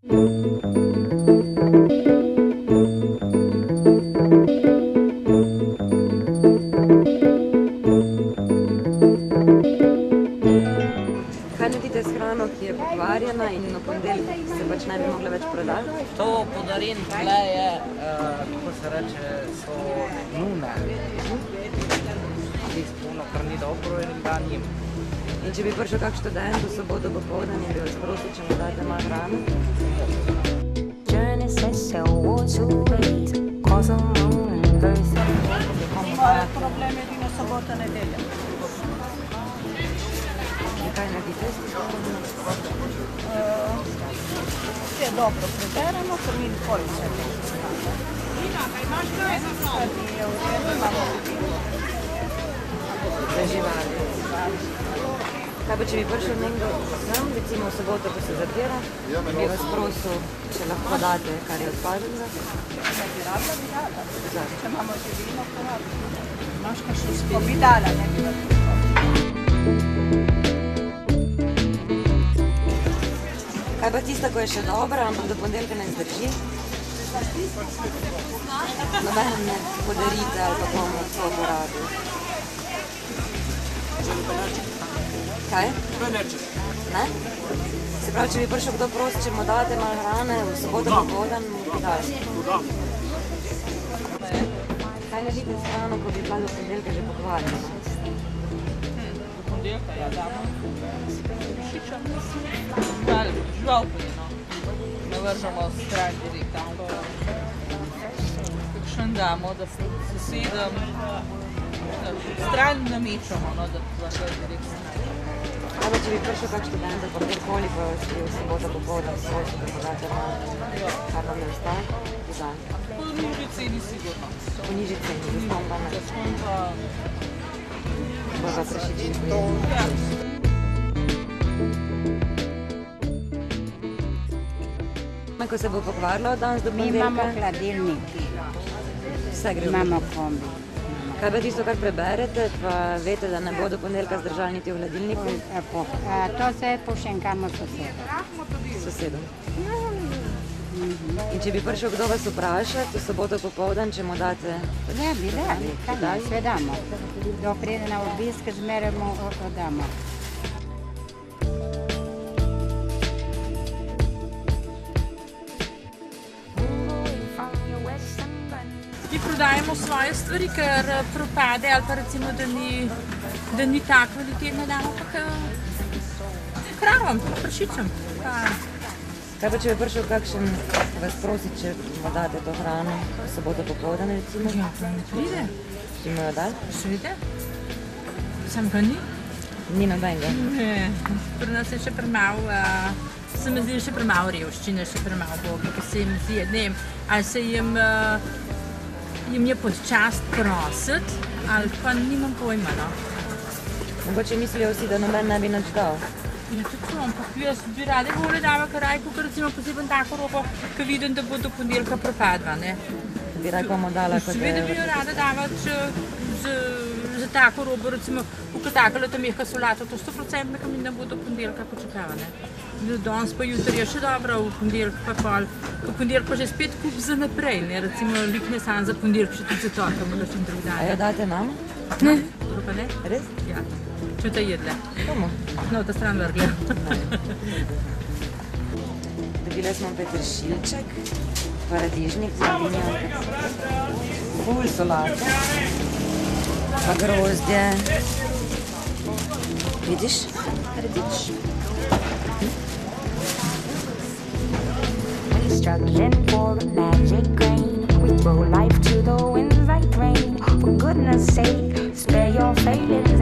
Kaj naredite s hrano, ki je pokvarjena in v ponedeljek se pač ne bi mogla več prodati? To podarim, tle je, kako se reče, so nune. Tih puno, kar ni dobro in da njim. In če bi prišel kak študent v soboto popoldan in bi vas prosil, če mu date malo hrane? Moje problem je edino sobota, nedelja. Kaj naredite s tem? Vse dobro preberemo, ker mi nikoli vse ne znamo. Kar mi je v redu, imamo ljudi. Za živali. Kaj pa, če bi prišel nekdo sem, recimo v soboto, ko se zapira, in bi vas prosil, če lahko date, kar je odpaženega? Če bi rada, bi rada. Zašto? Če imamo živino, to rada. Imaš kakšno spil? Ko bi dala, ne bi vas prišla. Kaj pa tista, ko je še dobra, ampak do ponedeljka ne zdrži? Noben ne podarite ali pa komu to porabi. Kaj? Ne? Se pravi, če bi prišel kdo prost, če mu date malo hrane, v soboto popoldan mu bi dali. Kaj naredite s hrano, ko bi bila do ponedeljka že pokvarjena? Do ponedeljka, ja, damo. Šičam. Ali žival pojeno. Ne vržemo stran direkt. Kakšen damo, da sosedem stran namečamo, no, da lahko direkt. Kaj pa, če bi prišel kak študent, pa kjerkoli pa si v soboto popoldan svojši, da podate malo, kaj pa me ostane? Zdaj. Po nižji ceni sigurno. Po nižji ceni, zaston pa ne. Zaston pa... Pa pa se še čim pojedi. Ja. Ko se bo pokvarilo od danes do Mi ponedeljka? imamo hladilnik, Vse gre v imamo kombi. Kaj pa tisto, kar preberete, pa veste, da ne bo do ponedeljka zdržali niti v hladilniku? To se pošenkamo sosedu. Sosedom. In če bi prišel kdo vas vprašati v soboto popoldan, če mu date... Ja, bi dali, kaj ne, sve damo. Do pride na obisk, zmeraj mu damo. Mi prodajemo svoje stvari, ker propade ali pa recimo, da ni ta kvalitetna, damo pa kravam, prašičem. Kaj pa, če bi prišel kakšen vas prosi, če mu date to hrano v soboto popoldan, recimo? Ja, to ne pride. Bi mu jo dali? Svede? Sam ga ni. Ni nobenega. Ne, pri nas je še premalo, se mi zdi še premalo revščine, še premalo bogi, ki se jim zdi, ne vem, ali se jim je pod čast prositi, ali pa nimam pojma, no. Mogoče mislijo vsi, da noben ne bi nič dal. Ja, tudi to, ampak jaz bi rada bolj dala kraj, kot recimo poseben tako robo, ki vidim, da bo do ponedeljka propadla, ne. Bi raj komu dala, kot Seveda bi jo rada dala za tako robo, recimo v takole tam mehka solato, to 100% ki mi ne bo do ponedeljka počakala, ne. Danes pa jutri je še dobro, v ponedeljk pa pol, v ponedeljk pa že spet kup za naprej, ne, recimo likne sam za ponedeljk, še tudi za torka, moraš čim drug dan. A jo date nam? Ne. Dobro pa ne? Res? Ja. Če te jedle. Komu? No, ta stran vrgle. Dobile smo peteršilček, paradižnik za vinjak, ful solate, pa grozdje. Vidiš? Radič. Struggling for a magic grain. We throw life to the winds like rain. For goodness sake, spare your failings